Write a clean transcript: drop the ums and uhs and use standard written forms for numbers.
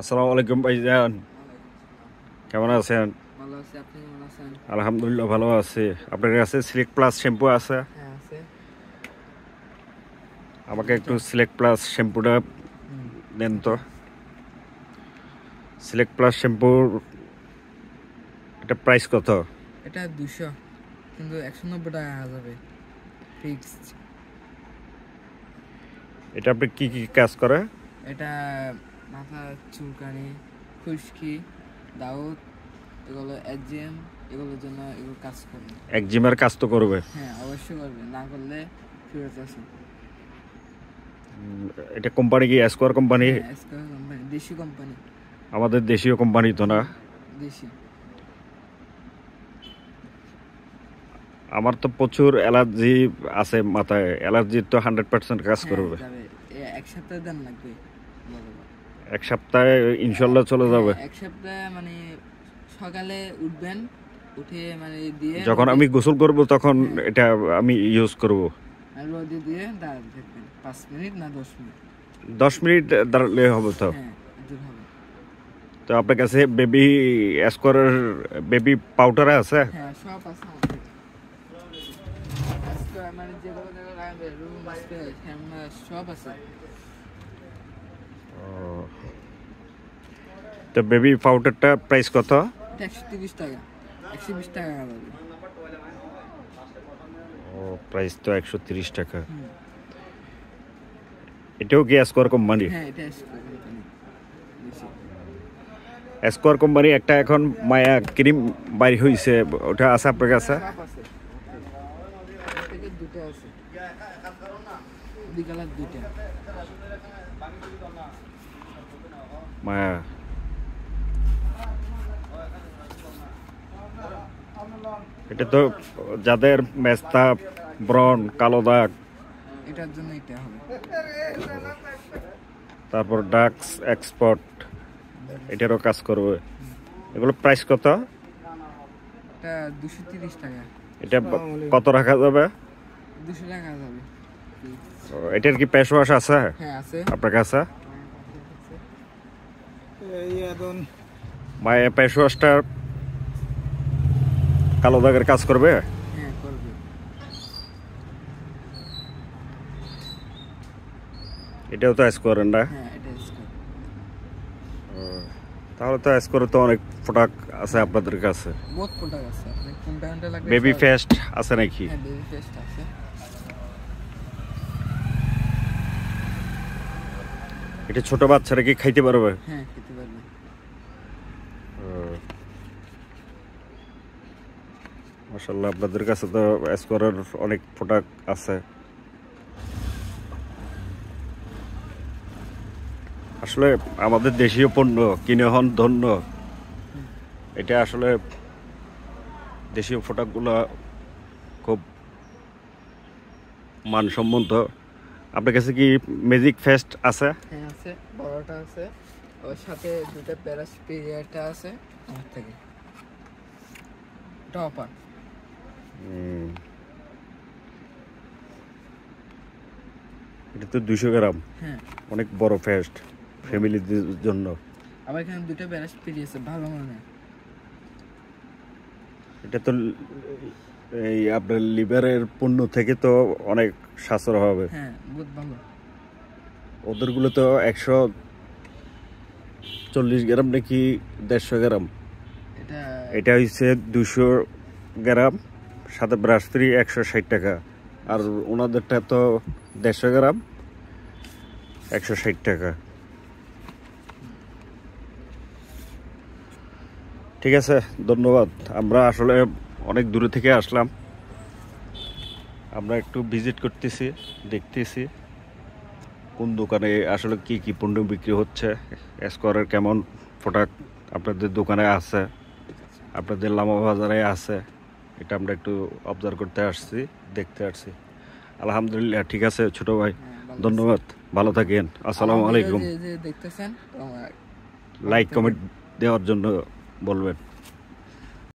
আসসালামু আলাইকুম ভাইজান, কেমন আছেন? ভালো আছি, আপনি কেমন আছেন? আলহামদুলিল্লাহ ভালো আছি। আপনার কাছে সিলেক্ট প্লাস শ্যাম্পু আছে? হ্যাঁ আছে। আমাকে একটু এটা সিলেক্ট প্লাস শ্যাম্পুটা দেন তো। এটা সিলেক্ট প্লাস শ্যাম্পুর এটা প্রাইস কত? এটা 200, কিন্তু 190 টাকা যাবে ফিক্সড। এটা আপনি কি কি কাজ করে? এটা মাথা চুলকানি, খুশকি, দাউদ, এগুলো এজিএম, এগুলোর জন্য এগুলো কাজ করবে। একজিমের কাজ তো করবে? হ্যাঁ অবশ্যই করবে, না করলে ফেরত আছে। এটা কোম্পানি কি স্কোয়ার কোম্পানি? হ্যাঁ এসকো কোম্পানি, দেশি কোম্পানি। আমাদের দেশীয় কোম্পানি তো না? দেশি। আমার তো প্রচুর অ্যালার্জি আছে মাথায়, অ্যালার্জির তো 100% কাজ করবে। যাবে, এক সপ্তাহ দেন লাগবে বরাবর। এক সপ্তাহে ইনশাল্লাহ চলে যাবে? এক সপ্তাহ মানে সকালে উঠবেন, উঠে মানে দিয়ে যখন আমি গোসল করব তখন এটা আমি ইউজ করব? রোদে দিয়ে দাঁড়াতে থাকবেন 5 মিনিট না 10 মিনিট। 10 মিনিট দাঁড়ালে হবে তো? হ্যাঁ দূর হবে। তো আপনার কাছে বেবি স্কোয়ারের বেবি পাউডার আছে? হ্যাঁ সব আছে আমাদের। আজকে মানে যেগুলো যেগুলো লাগবে, রুম আসবে, ক্যামেরা সব আছে। তো বেবি পাউডারটা প্রাইস কত? এটা 130 টাকা, 120 টাকা যাবে। ও, প্রাইস তো 130 টাকা। এটাও কি স্কোয়ার কোম্পানি? হ্যাঁ এটা এসকো কোম্পানি দেশি। স্কোয়ার কোম্পানি একটা এখন মায়া ক্রিম বাইর হয়েছে, ওটা আছে আপনার কাছে? সব আছে, থেকে দুটো আছে, দুই কালার দুইটা। মায়া এটা তো যাদের মেস্তা, ব্রণ, কালো দাগ, এটার জন্য এটা হবে। তারপর ডাক্স এক্সপোর্ট, এটারও কাজ করবে। এগুলো প্রাইস কত? এটা 230 টাকা। এটা কত রাখা যাবে? 200 টাকা যাবে। এটার কি ফেস ওয়াশ আছে হ্যাঁ আছে আপনার কাছে? মায়া ফেস ওয়াশটা কালো দাগের কাজ করবে? হ্যাঁ করবে। এটাও তো স্কোয়ারের না? হ্যাঁ এটা এসকো। তাহলে তো স্কোয়ারের তো অনেক প্রোডাক্ট আছে আপনাদের কাছে। বহুত প্রোডাক্ট আছে, আপনি কোনটা লাগবে? বেবি ফেস্ট আছে নাকি? হ্যাঁ বেবি পেস্ট আছে। এটা ছোট বাচ্চারা কি খাইতে পারবে? হ্যাঁ খেতে পারবে। মাশাআল্লাহ, আপনাদের কাছে তো স্কোয়ারের অনেক প্রোডাক্ট আছে। আসলে আমাদের দেশীয় পণ্য কিনে হন ধন্য। এটা আসলে দেশীয় প্রোডাক্টগুলো খুব মানসম্মত। আপনার কাছে কি ম্যাজিক ফেস্ট আছে? হ্যাঁ আছে, বড়টা আছে, ওর সাথে দুটো প্যারাসপিরিয়াটা আছে আমার থেকে। এটা অফার। এটা তো 200 গ্রাম, হ্যাঁ অনেক বড় ফেস্ট ফ্যামিলিদের জন্য। আবার এখানে দুটো প্যারাসপিরি আছে, ভালো মানে। এটা তো এই আপনার লিভারের পণ্য থেকে তো অনেক সাশ্রয় হবে। হ্যাঁ বহুত ভালো। ওদেরগুলো তো 140 গ্রাম নাকি 150 গ্রাম? এটা এটা হচ্ছে 200 গ্রাম, সাথে ব্রাশ ফ্রি 160 টাকা। আর ওনাদেরটা তো 150 গ্রাম, 160 টাকা। ঠিক আছে, ধন্যবাদ। আমরা আসলে অনেক দূরে থেকে আসলাম, আমরা একটু ভিজিট করতেছি, দেখতেছি কোন দোকানে আসলে কি কি পণ্য বিক্রি হচ্ছে, স্কোয়ারের কেমন প্রোডাক্ট আপনাদের দোকানে আছে, আপনাদের লামা বাজারে আছে। এটা আমরা একটু অবজার্ভ করতে আসছি, দেখতে আসছি। আলহামদুলিল্লাহ, ঠিক আছে ছোট ভাই, ধন্যবাদ, ভালো থাকেন। আসসালামু আলাইকুম। যে দেখতেছেন লাইক কমেন্ট দেওয়ার জন্য বলবেন।